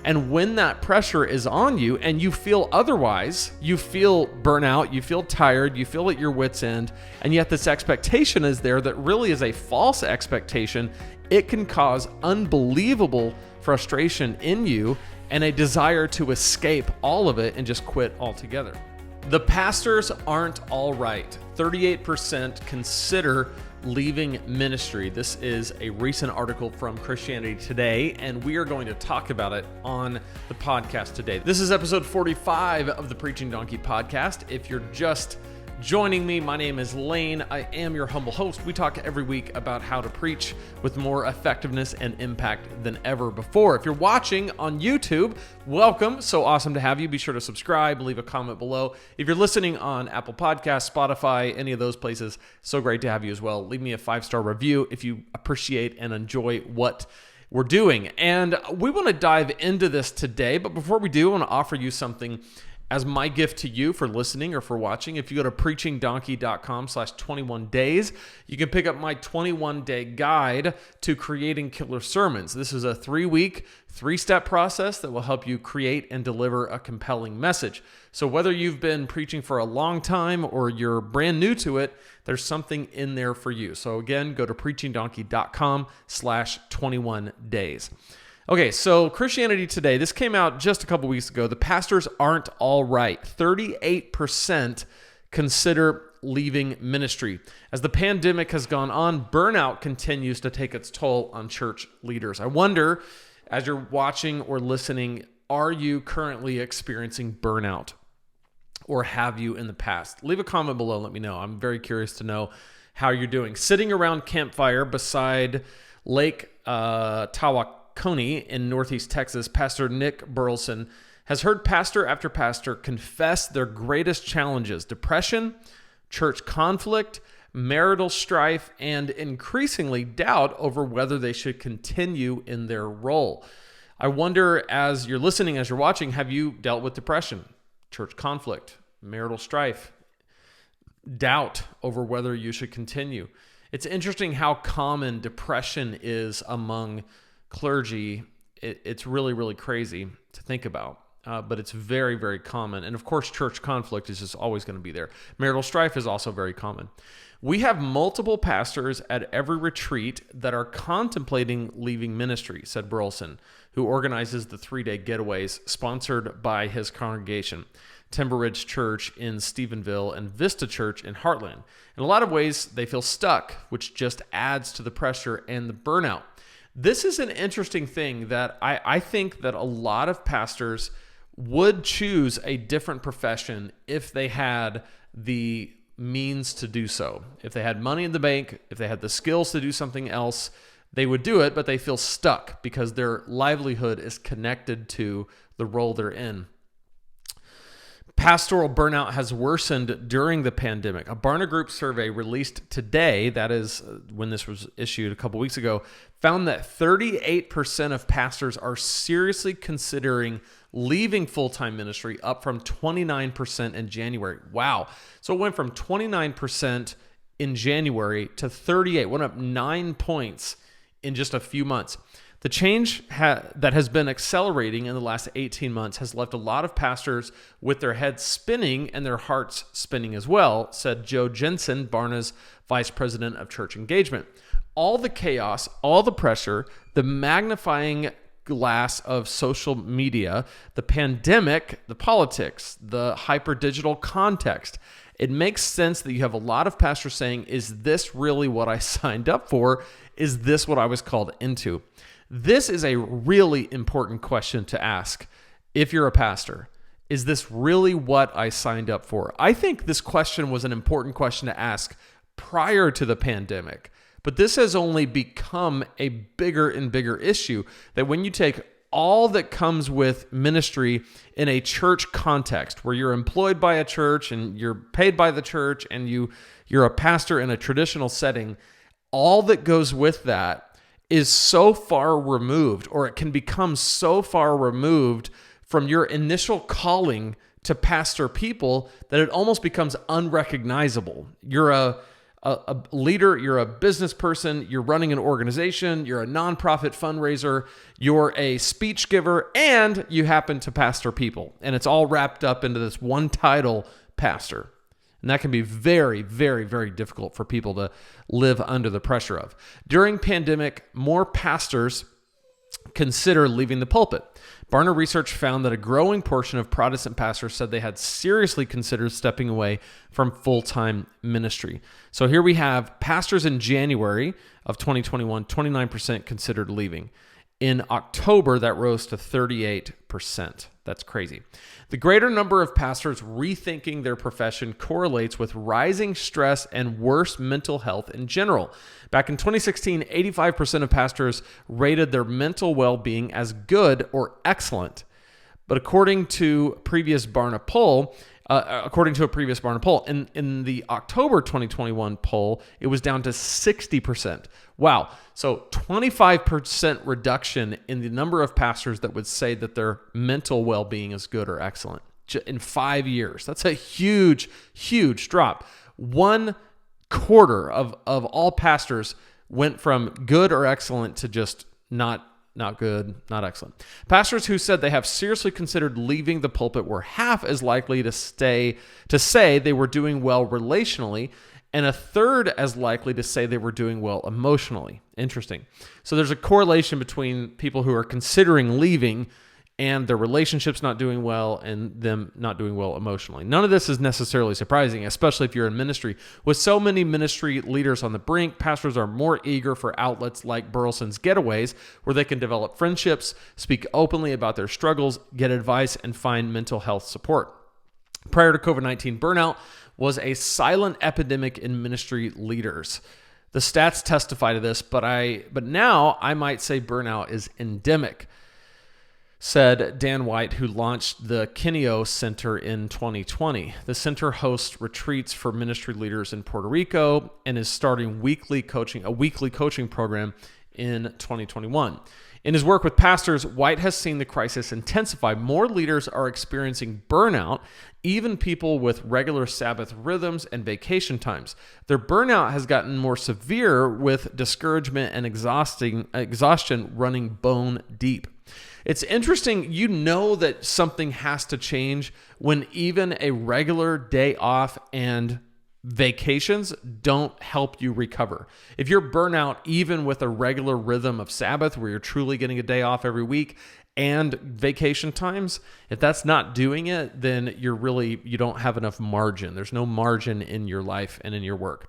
And when that pressure is on you and you feel otherwise, you feel burnout, you feel tired, you feel at your wit's end, and yet this expectation is there that really is a false expectation, it can cause unbelievable frustration in you and a desire to escape all of it and just quit altogether. The pastors aren't all right. 38% consider leaving ministry. This is a recent article from Christianity Today, and we are going to talk about it on the podcast today. This is episode 45 of the Preaching Donkey podcast. If you're just joining me, my name is Lane. I am your humble host. We talk every week about how to preach with more effectiveness and impact than ever before. If you're watching on YouTube, welcome. So awesome to have you. Be sure to subscribe, leave a comment below. If you're listening on Apple Podcasts, Spotify, any of those places, so great to have you as well. Leave me a 5-star review if you appreciate and enjoy what we're doing. And we want to dive into this today, but before we do, I want to offer you something as my gift to you for listening or for watching. If you go to preachingdonkey.com/21 days, you can pick up my 21-day guide to creating killer sermons. This is a 3-week, 3-step process that will help you create and deliver a compelling message. So whether you've been preaching for a long time or you're brand new to it, there's something in there for you. So again, go to preachingdonkey.com/21 days. Okay, so Christianity Today, this came out just a couple weeks ago. The pastors aren't all right. 38% consider leaving ministry. As the pandemic has gone on, burnout continues to take its toll on church leaders. I wonder, as you're watching or listening, are you currently experiencing burnout? Or have you in the past? Leave a comment below, let me know. I'm very curious to know how you're doing. Sitting around campfire beside Lake Tawakoni in Northeast Texas, Pastor Nick Burleson has heard pastor after pastor confess their greatest challenges: depression, church conflict, marital strife, and increasingly doubt over whether they should continue in their role. I wonder, as you're listening, as you're watching, have you dealt with depression, church conflict, marital strife, doubt over whether you should continue? It's interesting how common depression is among clergy. It's really, really crazy to think about, but it's very, very common. And of course, church conflict is just always going to be there. Marital strife is also very common. We have multiple pastors at every retreat that are contemplating leaving ministry, said Burleson, who organizes the 3-day getaways sponsored by his congregation, Timber Ridge Church in Stephenville and Vista Church in Heartland. In a lot of ways, they feel stuck, which just adds to the pressure and the burnout. This is an interesting thing that I think that a lot of pastors would choose a different profession if they had the means to do so. If they had money in the bank, if they had the skills to do something else, they would do it, but they feel stuck because their livelihood is connected to the role they're in. Pastoral burnout has worsened during the pandemic. A Barna Group survey released today, that is when this was issued a couple weeks ago, found that 38% of pastors are seriously considering leaving full-time ministry, up from 29% in January. Wow. So it went from 29% in January to 38%, went up 9 points in just a few months. The change that has been accelerating in the last 18 months has left a lot of pastors with their heads spinning and their hearts spinning as well, said Joe Jensen, Barna's Vice President of Church Engagement. All the chaos, all the pressure, the magnifying glass of social media, the pandemic, the politics, the hyper-digital context, it makes sense that you have a lot of pastors saying, is this really what I signed up for? Is this what I was called into? This is a really important question to ask if you're a pastor. Is this really what I signed up for? I think this question was an important question to ask prior to the pandemic, but this has only become a bigger and bigger issue, that when you take all that comes with ministry in a church context where you're employed by a church and you're paid by the church and you're a pastor in a traditional setting, all that goes with that is so far removed, or it can become so far removed from your initial calling to pastor people that it almost becomes unrecognizable. You're a a leader, you're a business person, you're running an organization, you're a nonprofit fundraiser, you're a speech giver, and you happen to pastor people. And it's all wrapped up into this one title, pastor. And that can be very, very, very difficult for people to live under the pressure of. During pandemic, more pastors consider leaving the pulpit. Barna research found that a growing portion of Protestant pastors said they had seriously considered stepping away from full-time ministry. So here we have pastors in January of 2021, 29% considered leaving. In October, that rose to 38%. That's crazy. The greater number of pastors rethinking their profession correlates with rising stress and worse mental health in general. Back in 2016, 85% of pastors rated their mental well-being as good or excellent. But according to a previous Barna poll, in the October 2021 poll, it was down to 60%. Wow. So 25% reduction in the number of pastors that would say that their mental well-being is good or excellent in 5 years. That's a huge, huge drop. 1/4 of all pastors went from good or excellent to just not good, not excellent. Pastors who said they have seriously considered leaving the pulpit were half as likely to say they were doing well relationally, and 1/3 as likely to say they were doing well emotionally. Interesting. So there's a correlation between people who are considering leaving and their relationships not doing well and them not doing well emotionally. None of this is necessarily surprising, especially if you're in ministry. With so many ministry leaders on the brink, pastors are more eager for outlets like Burleson's Getaways, where they can develop friendships, speak openly about their struggles, get advice, and find mental health support. Prior to COVID-19, burnout was a silent epidemic in ministry leaders. The stats testify to this, but now I might say burnout is endemic, said Dan White, who launched the Kineo Center in 2020. The center hosts retreats for ministry leaders in Puerto Rico and is starting a weekly coaching program in 2021. In his work with pastors, White has seen the crisis intensify. More leaders are experiencing burnout, even people with regular Sabbath rhythms and vacation times. Their burnout has gotten more severe, with discouragement and exhaustion running bone deep. It's interesting, that something has to change when even a regular day off and vacations don't help you recover. If you're burnout, even with a regular rhythm of Sabbath where you're truly getting a day off every week and vacation times, if that's not doing it, then you don't have enough margin. There's no margin in your life and in your work.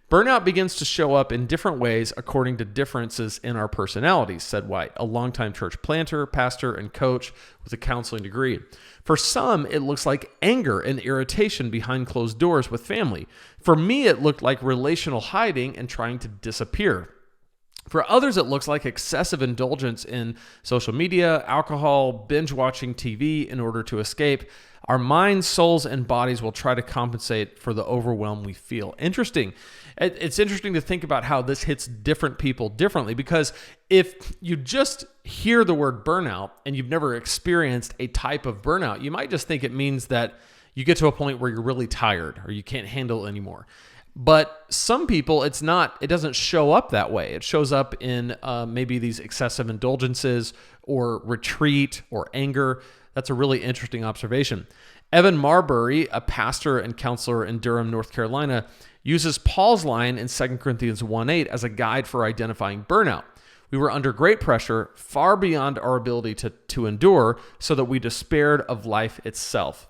Burnout begins to show up in different ways according to differences in our personalities, said White, a longtime church planter, pastor, and coach with a counseling degree. For some, it looks like anger and irritation behind closed doors with family. For me, it looked like relational hiding and trying to disappear. For others, it looks like excessive indulgence in social media, alcohol, binge watching TV in order to escape. Our minds, souls, and bodies will try to compensate for the overwhelm we feel. Interesting. It's interesting to think about how this hits different people differently, because if you just hear the word burnout and you've never experienced a type of burnout, you might just think it means that you get to a point where you're really tired or you can't handle it anymore. But some people, it doesn't show up that way. It shows up in maybe these excessive indulgences or retreat or anger. That's a really interesting observation. Evan Marbury, a pastor and counselor in Durham, North Carolina, uses Paul's line in 2 Corinthians 1:8 as a guide for identifying burnout. We were under great pressure, far beyond our ability to endure, so that we despaired of life itself.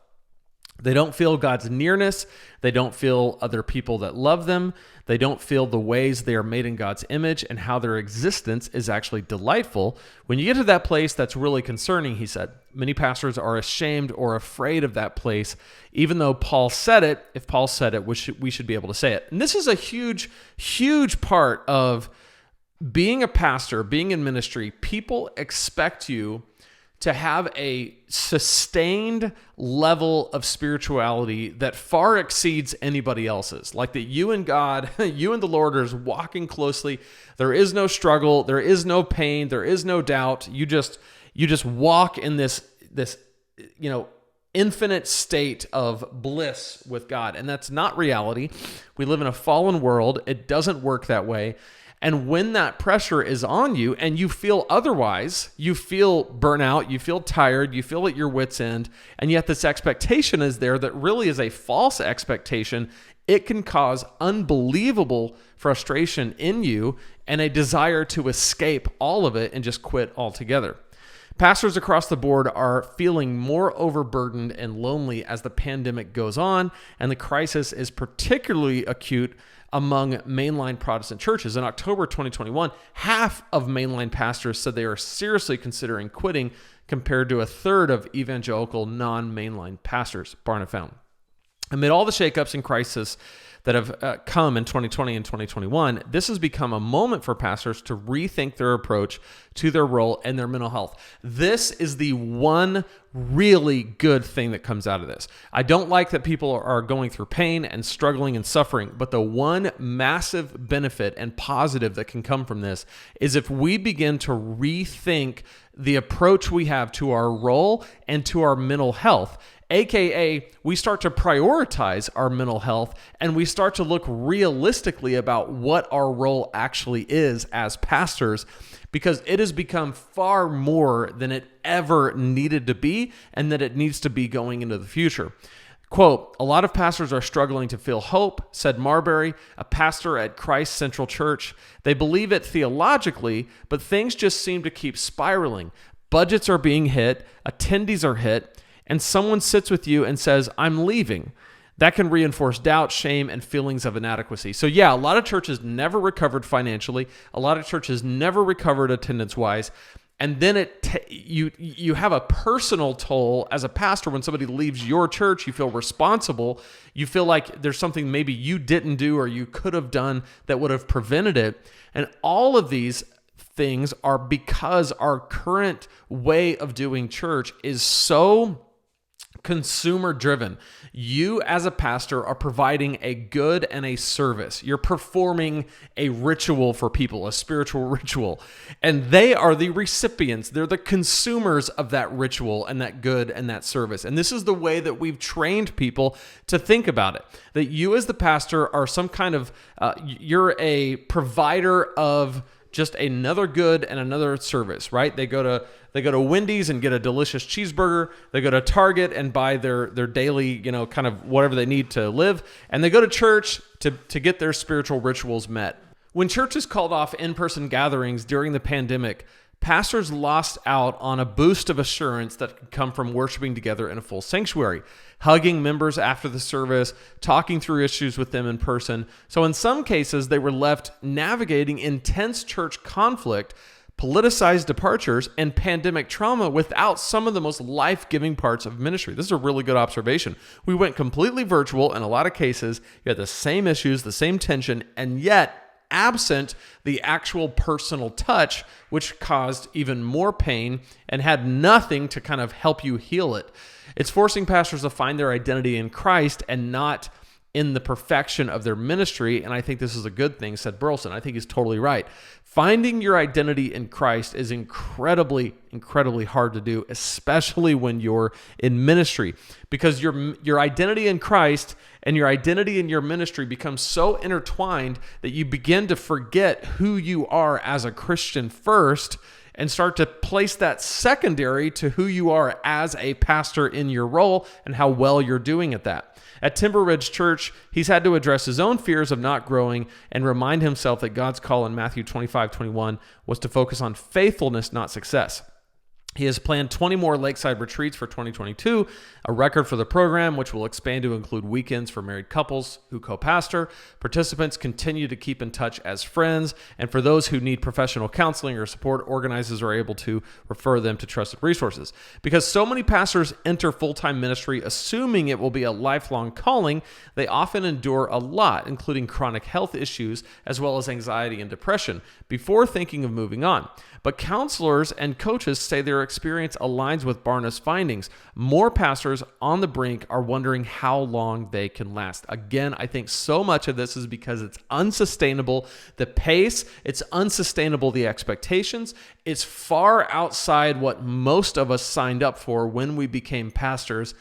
They don't feel God's nearness. They don't feel other people that love them. They don't feel the ways they are made in God's image and how their existence is actually delightful. When you get to that place, that's really concerning, he said. Many pastors are ashamed or afraid of that place, even though Paul said it. If Paul said it, we should be able to say it. And this is a huge, huge part of being a pastor, being in ministry. People expect you to have a sustained level of spirituality that far exceeds anybody else's. Like that you and God, you and the Lord are walking closely. There is no struggle. There is no pain. There is no doubt. You just walk in this infinite state of bliss with God. And that's not reality. We live in a fallen world. It doesn't work that way. And when that pressure is on you and you feel otherwise, you feel burnout, you feel tired, you feel at your wit's end, and yet this expectation is there that really is a false expectation, it can cause unbelievable frustration in you and a desire to escape all of it and just quit altogether. Pastors across the board are feeling more overburdened and lonely as the pandemic goes on, and the crisis is particularly acute among mainline Protestant churches. In October 2021, half of mainline pastors said they are seriously considering quitting, compared to a third of evangelical non-mainline pastors, Barna found. Amid all the shakeups and crisis that have come in 2020 and 2021, this has become a moment for pastors to rethink their approach to their role and their mental health. This is the one really good thing that comes out of this. I don't like that people are going through pain and struggling and suffering, but the one massive benefit and positive that can come from this is if we begin to rethink the approach we have to our role and to our mental health. AKA, we start to prioritize our mental health and we start to look realistically about what our role actually is as pastors, because it has become far more than it ever needed to be and that it needs to be going into the future. Quote, a lot of pastors are struggling to feel hope, said Marbury, a pastor at Christ Central Church. They believe it theologically, but things just seem to keep spiraling. Budgets are being hit, attendees are hit, and someone sits with you and says, I'm leaving. That can reinforce doubt, shame, and feelings of inadequacy. So yeah, a lot of churches never recovered financially. A lot of churches never recovered attendance-wise. And then you have a personal toll as a pastor when somebody leaves your church. You feel responsible. You feel like there's something maybe you didn't do or you could have done that would have prevented it. And all of these things are because our current way of doing church is so consumer driven. You as a pastor are providing a good and a service. You're performing a ritual for people, a spiritual ritual, and they are the recipients. They're the consumers of that ritual and that good and that service. And this is the way that we've trained people to think about it, that you as the pastor are some kind of, you're a provider of just another good and another service, right? They go to Wendy's and get a delicious cheeseburger. They go to Target and buy their daily, kind of whatever they need to live. And they go to church to get their spiritual rituals met. When churches called off in-person gatherings during the pandemic, pastors lost out on a boost of assurance that could come from worshiping together in a full sanctuary, hugging members after the service, talking through issues with them in person. So in some cases, they were left navigating intense church conflict, politicized departures, and pandemic trauma without some of the most life-giving parts of ministry. This is a really good observation. We went completely virtual in a lot of cases. You had the same issues, the same tension, and yet absent the actual personal touch, which caused even more pain and had nothing to kind of help you heal it. It's forcing pastors to find their identity in Christ and not in the perfection of their ministry, and I think this is a good thing, said Burleson. I think he's totally right. Finding your identity in Christ is incredibly, incredibly hard to do, especially when you're in ministry, because your identity in Christ and your identity in your ministry becomes so intertwined that you begin to forget who you are as a Christian first and start to place that secondary to who you are as a pastor in your role and how well you're doing at that. At Timber Ridge Church, he's had to address his own fears of not growing and remind himself that God's call in Matthew 25:21 was to focus on faithfulness, not success. He has planned 20 more lakeside retreats for 2022, a record for the program, which will expand to include weekends for married couples who co-pastor. Participants continue to keep in touch as friends, and for those who need professional counseling or support, organizers are able to refer them to trusted resources. Because so many pastors enter full-time ministry assuming it will be a lifelong calling, they often endure a lot, including chronic health issues, as well as anxiety and depression, before thinking of moving on. But counselors and coaches say their experience aligns with Barna's findings. More pastors on the brink are wondering how long they can last. Again, I think so much of this is because it's unsustainable. The pace, it's unsustainable. The expectations, it's far outside what most of us signed up for when we became pastors.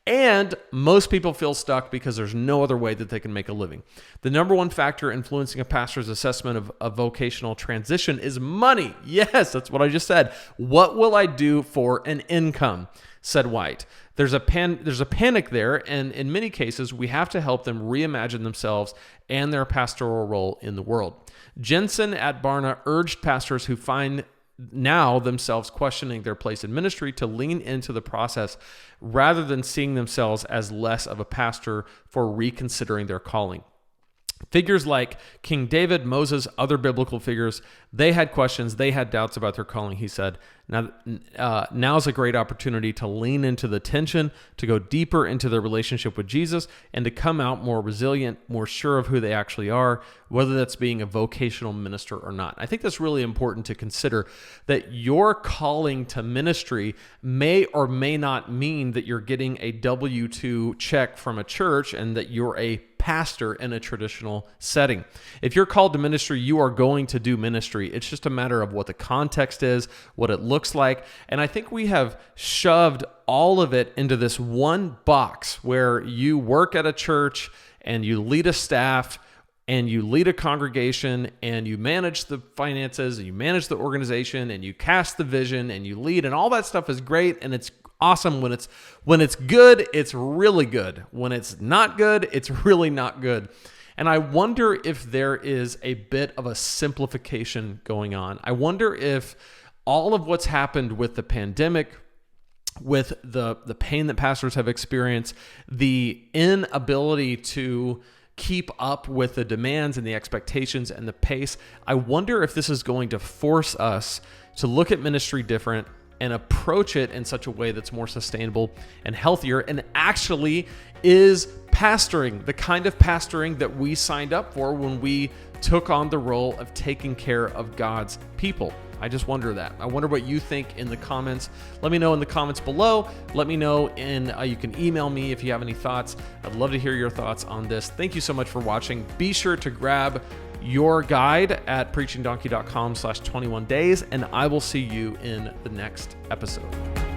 And most people feel stuck because there's no other way that they can make a living. The number one factor influencing a pastor's assessment of a vocational transition is money. Yes, that's what I just said. What will I do for an income? Said White. There's a panic there, and in many cases, we have to help them reimagine themselves and their pastoral role in the world. Jensen at Barna urged pastors who find now themselves questioning their place in ministry to lean into the process rather than seeing themselves as less of a pastor for reconsidering their calling. Figures like King David, Moses, other biblical figures, they had questions, they had doubts about their calling, he said. Now's a great opportunity to lean into the tension, to go deeper into their relationship with Jesus, and to come out more resilient, more sure of who they actually are, whether that's being a vocational minister or not. I think that's really important to consider, that your calling to ministry may or may not mean that you're getting a W-2 check from a church and that you're a pastor in a traditional setting. If you're called to ministry, you are going to do ministry. It's just a matter of what the context is, what it looks like. And I think we have shoved all of it into this one box where you work at a church and you lead a staff and you lead a congregation and you manage the finances and you manage the organization and you cast the vision and you lead, and all that stuff is great and it's awesome. When it's good, it's really good. When it's not good, it's really not good. And I wonder if there is a bit of a simplification going on. I wonder if all of what's happened with the pandemic, with the pain that pastors have experienced, the inability to keep up with the demands and the expectations and the pace, I wonder if this is going to force us to look at ministry different and approach it in such a way that's more sustainable and healthier, and actually is pastoring, the kind of pastoring that we signed up for when we took on the role of taking care of God's people. I just wonder that. I wonder what you think in the comments. Let me know in the comments below. Let me know you can email me if you have any thoughts. I'd love to hear your thoughts on this. Thank you so much for watching. Be sure to grab your guide at preachingdonkey.com/21days, and I will see you in the next episode.